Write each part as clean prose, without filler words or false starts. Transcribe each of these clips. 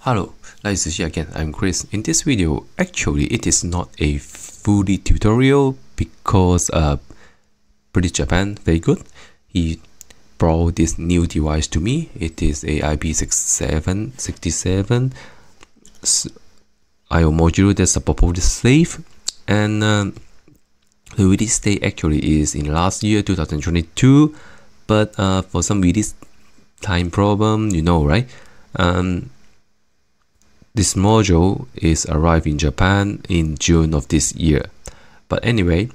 Hello, nice to see you again. I'm Chris. In this video, actually it is not a fully tutorial because British Japan, very good. He brought this new device to me. It is a IP67 IO module that supports slave, and the release date actually is in last year 2022, but for some release time problem, you know, right? This module is arrived in Japan in June of this year. But anyway,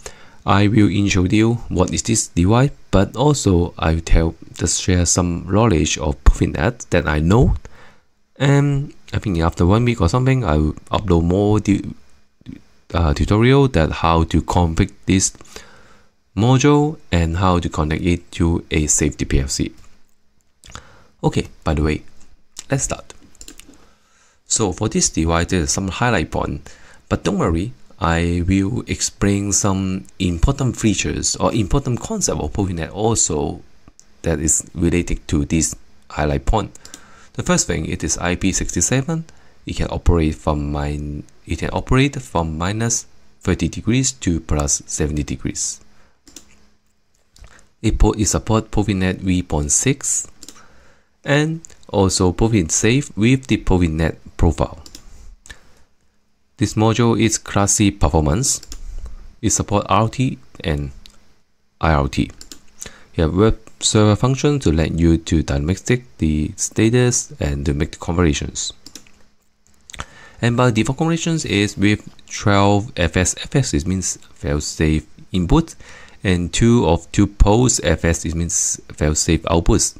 I will introduce what is this device, but also I will just share some knowledge of Profinet that I know. And I think after 1 week or something, I will upload more tutorial that how to configure this module and how to connect it to a safety PLC. Okay, by the way, let's start. So for this device, there's some highlight point, but don't worry, I will explain some important features or important concept of Profinet also that is related to this highlight point. The first thing, it is IP67. It can operate from minus 30 degrees to plus 70 degrees. It supports Profinet v.6 and also Profinet Safe with the Profinet profile. This module is classy performance. It supports RT and IRT. You have web server function to let you to dynamic the status and to make the conversions. And by default conversions is with 12 FS. It means fail-safe input, and 2 of 2 posts FS. It means fail-safe outputs.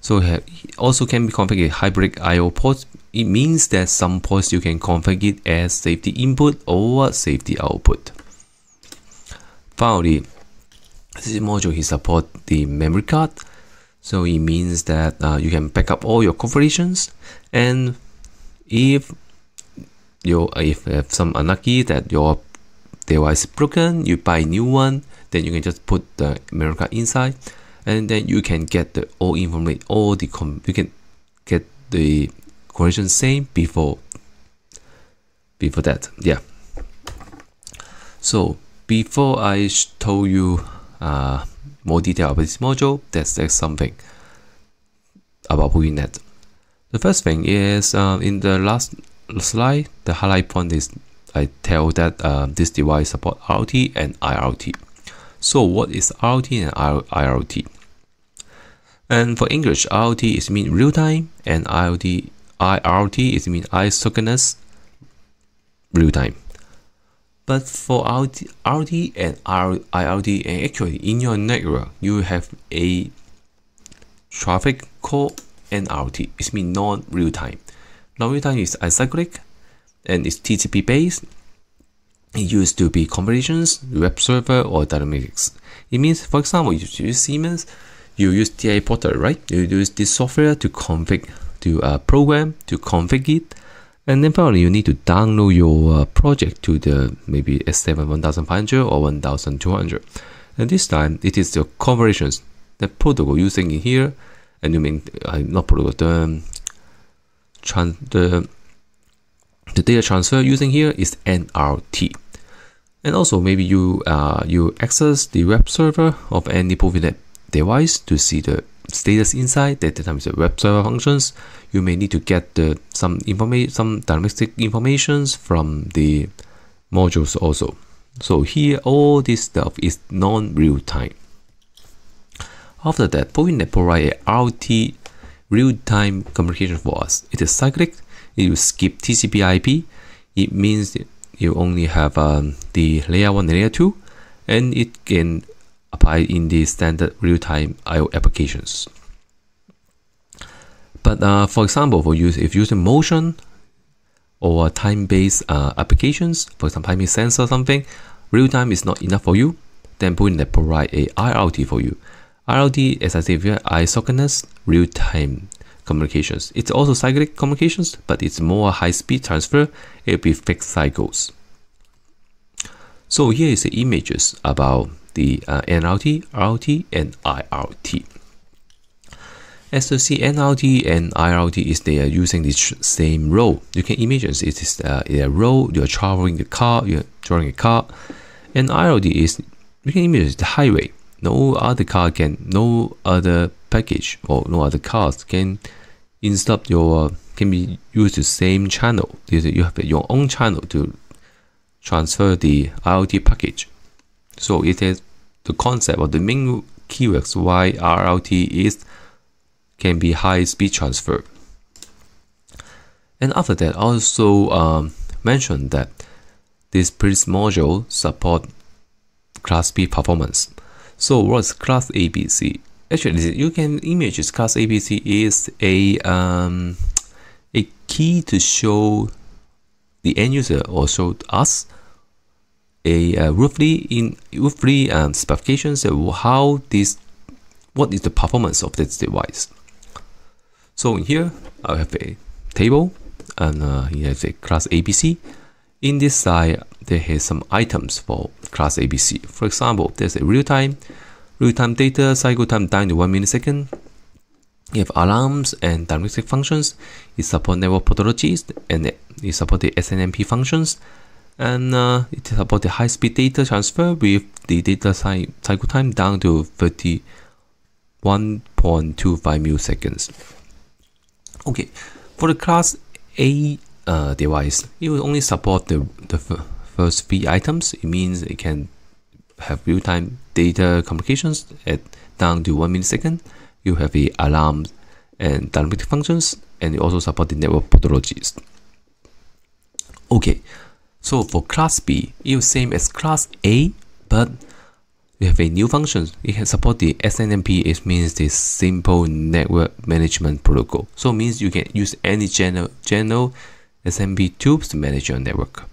So it also can be configured hybrid I/O ports. It means that some ports you can configure it as safety input or safety output. Finally, this module supports the memory card. So it means that you can back up all your configurations, and if you have some unlucky that your device is broken, you buy a new one, then you can just put the memory card inside. And then you can get the all information, you can get the correction same before that. Yeah. So before I told you more detail about this module, let's say something about Profinet. The first thing is in the last slide, the highlight point is I tell that this device support RT and IRT. So what is RT and IRT? And for English, RT is mean real time, and IRT is mean isochronous real time. But for RT and IRT, and actually in your network, you have a traffic call NRT. It means non-real time. Non-real time is acyclic and it's TCP based. It used to be conversions, web server, or dynamics. It means, for example, you use Siemens, you use TI Portal, right? You use this software to configure, to program, to configure it, and then finally you need to download your project to the maybe S7 1500 or 1200. And this time it is the conversions, the protocol using in here, and you mean not protocol, the data transfer using here is NRT. And also maybe you access the web server of any Profinet device to see the status inside. That times the web server functions. You may need to get some dynamic informations from the modules also. So here all this stuff is non-real time. After that, Profinet provide a RT real-time communication for us. It is cyclic. It will skip TCP/IP. It means you only have the layer 1 and layer 2, and it can apply in the standard real-time I/O applications. But for example, if using motion or time-based applications, for example, timing sensor or something, real-time is not enough for you, then Profinet provide a IRT for you. IRT, as I said, isochronous real-time communications. It's also cyclic communications, but it's more high-speed transfer. It'll be fixed cycles. So here is the images about the NRT, RT, and IRT. SoC NRT and IRT is they are using the same road. You can imagine it is a road, you're traveling the car, you're driving a car, and IRT is, you can imagine the highway. No other package or no other cars can can be used the same channel. You have your own channel to transfer the IoT package. So it is the concept or the main keywords why IRT can be high speed transfer. And after that, also mentioned that this Pilz module support class B performance. So what's class ABC? Actually, you can imagine class ABC is a key to show the end user or show us a roughly specifications of what is the performance of this device. So in here I have a table, and here is a class ABC. In this side there is some items for class ABC. For example, there's a real-time data cycle time down to 1 millisecond. You have alarms and diagnostic functions. It supports network topologies, and it supports the SNMP functions, and it supports the high-speed data transfer with the data cycle time down to 31.25 milliseconds. Okay, for the class A device, it will only support the first 3 items. It means it can have real-time data communications at down to 1 millisecond. You have the alarms and dynamic functions, and you also support the network topologies. Okay, so for class B, it is same as class A, but we have a new function. It can support the SNMP. It means the simple network management protocol. So it means you can use any general SMP tubes to manage your network.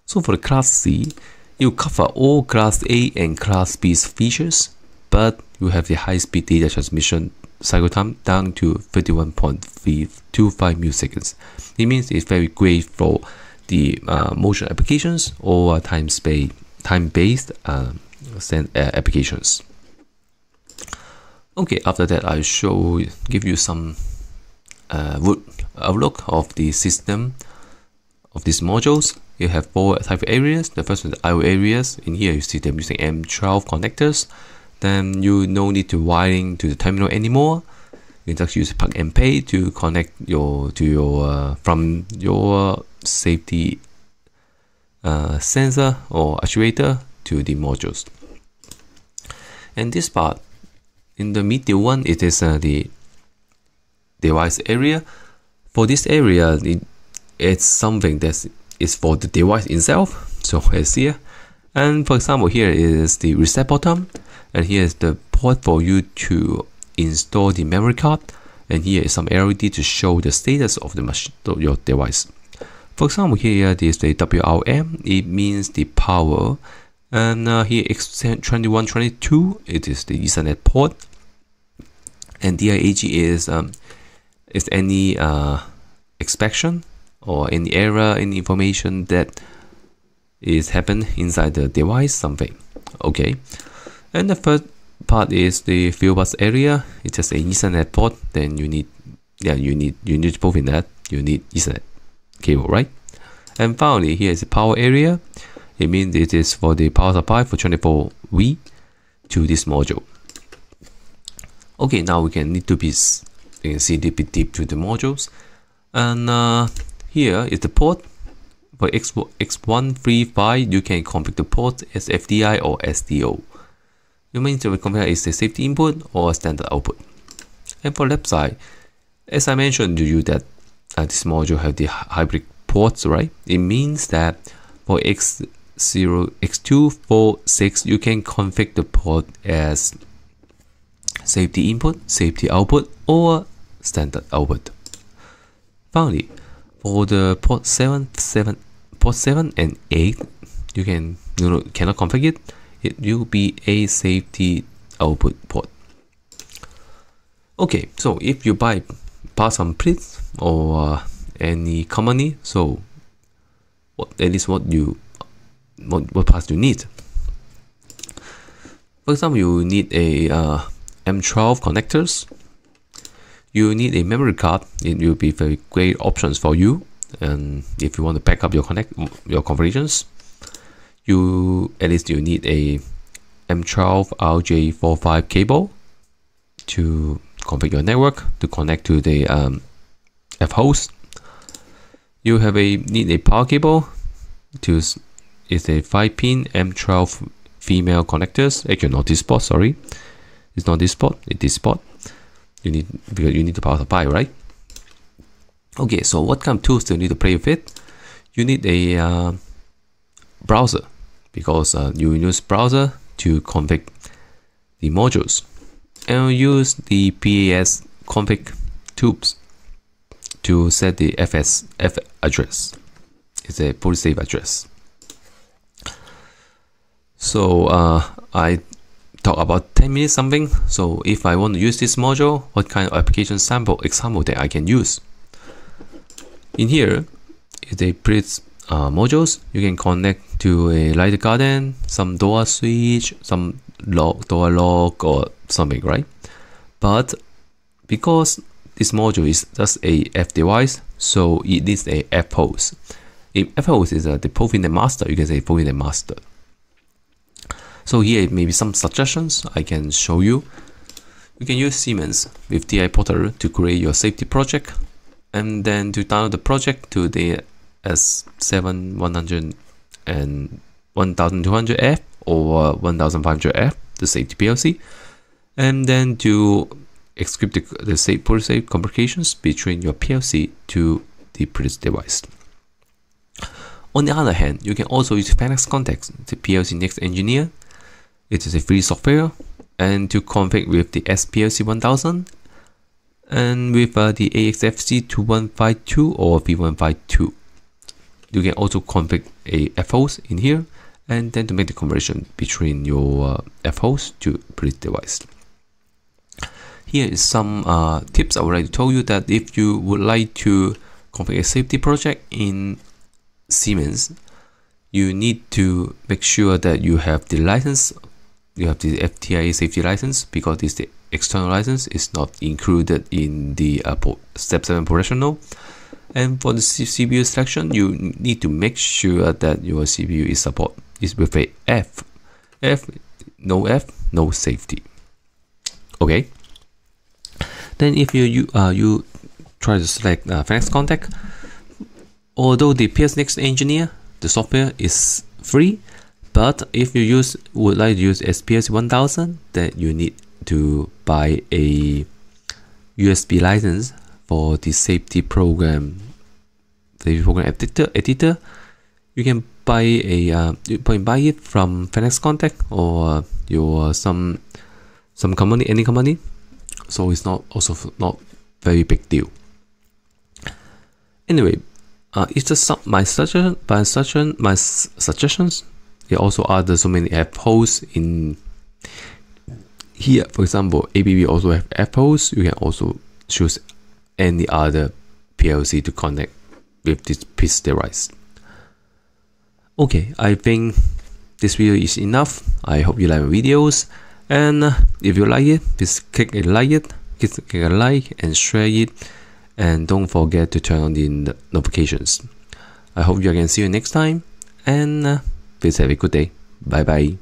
So for the class C, it will cover all class A and class B's features, but you have the high-speed data transmission cycle time down to 31.25 milliseconds. It means it's very great for the motion applications or time-based applications. Okay, after that I give you some outlook of the system of these modules. You have 4 type of areas. The first one is the I/O areas. In here you see them using M12 connectors. Then you no need to wiring to the terminal anymore. You just use plug and play to connect from your safety sensor or actuator to the modules. And this part, in the middle one, it is the device area. For this area, it's something that is for the device itself. So as here, and for example, here is the reset button, and here is the port for you to install the memory card, and here is some LED to show the status of your device. For example, here is the WRM. It means the power, and here X2122. It is the Ethernet port, and DIAG is any inspection or any error, any information that is happened inside the device, something. Okay, and the first part is the field bus area. It's just an Ethernet port. Then you need Profinet. You need Ethernet cable, right? And finally, here is the power area. It means it is for the power supply for 24V to this module. Okay, now we need to you can see a bit deep to the modules, and here is the port. For X135, you can configure the port as FDI or SDO. You mean to configure is the safety input or standard output. And for left side, as I mentioned to you that this module have the hybrid ports, right? It means that for X246, you can configure the port as safety input, safety output, or standard output. Finally, for the port 7 and 8, you cannot configure it. It will be a safety output port. Okay, so if you buy parts from Pilz or any company, so at least what parts you need. For example, you need a M12 connectors, you need a memory card. It will be very great options for you. And if you want to back up your configurations, at least you need a M12 RJ45 cable to configure your network to connect to the F host. You need a power cable it's a 5-pin M12 female connectors. Actually, not this spot. Sorry, it's not this spot. It's this spot. Because you need the power supply, right? Okay, so what kind of tools do you need to play with it? You need a browser, because you will use browser to configure the modules, and use the PAS config tools to set the F address. It's a pretty safe address. So I talk about 10 minutes something. So if I want to use this module, what kind of application example that I can use? In here is a pretty modules. You can connect to a light garden, some door switch, some door lock or something, right? But because this module is just a F device, so it needs a F host. If F host is the Profinet master, you can say Profinet master. So here maybe some suggestions I can show you. You can use Siemens with DI Portal to create your safety project, and then to download the project to the S7 and 1200F or 1500F, the safety PLC, and then to execute the safe communications between your PLC to the previous device. On the other hand, you can also use Phoenix Context, the PLC Next Engineer. It is a free software, and to configure with the SPLC 1000 and with the AXFC 2152 or V152. You can also configure a F host in here, and then to make the conversion between your F host to previous device. Here is some tips I would like to tell you, that if you would like to configure a safety project in Siemens, you need to make sure that you have the license, you have the FTIA safety license, because this the external license is not included in the Step 7 professional. And for the CPU selection, you need to make sure that your CPU is with a F. No safety. Okay. Then if you try to select Phoenix Contact, although the PS Next Engineer, the software is free, but if you would like to use SPLC 1000, then you need to buy a USB license for the safety program. The program editor, you can buy it from Phoenix Contact or some company, any company. So it's not very big deal. Anyway, it's just my suggestions. There also are so many F hosts in here. For example, ABB also have F hosts. You can also choose any other PLC to connect with this piece device. Okay, I think this video is enough. I hope you like my videos, and if you like it, please click a like and share it, and don't forget to turn on the notifications. I hope you can see you next time, and please have a good day. Bye bye.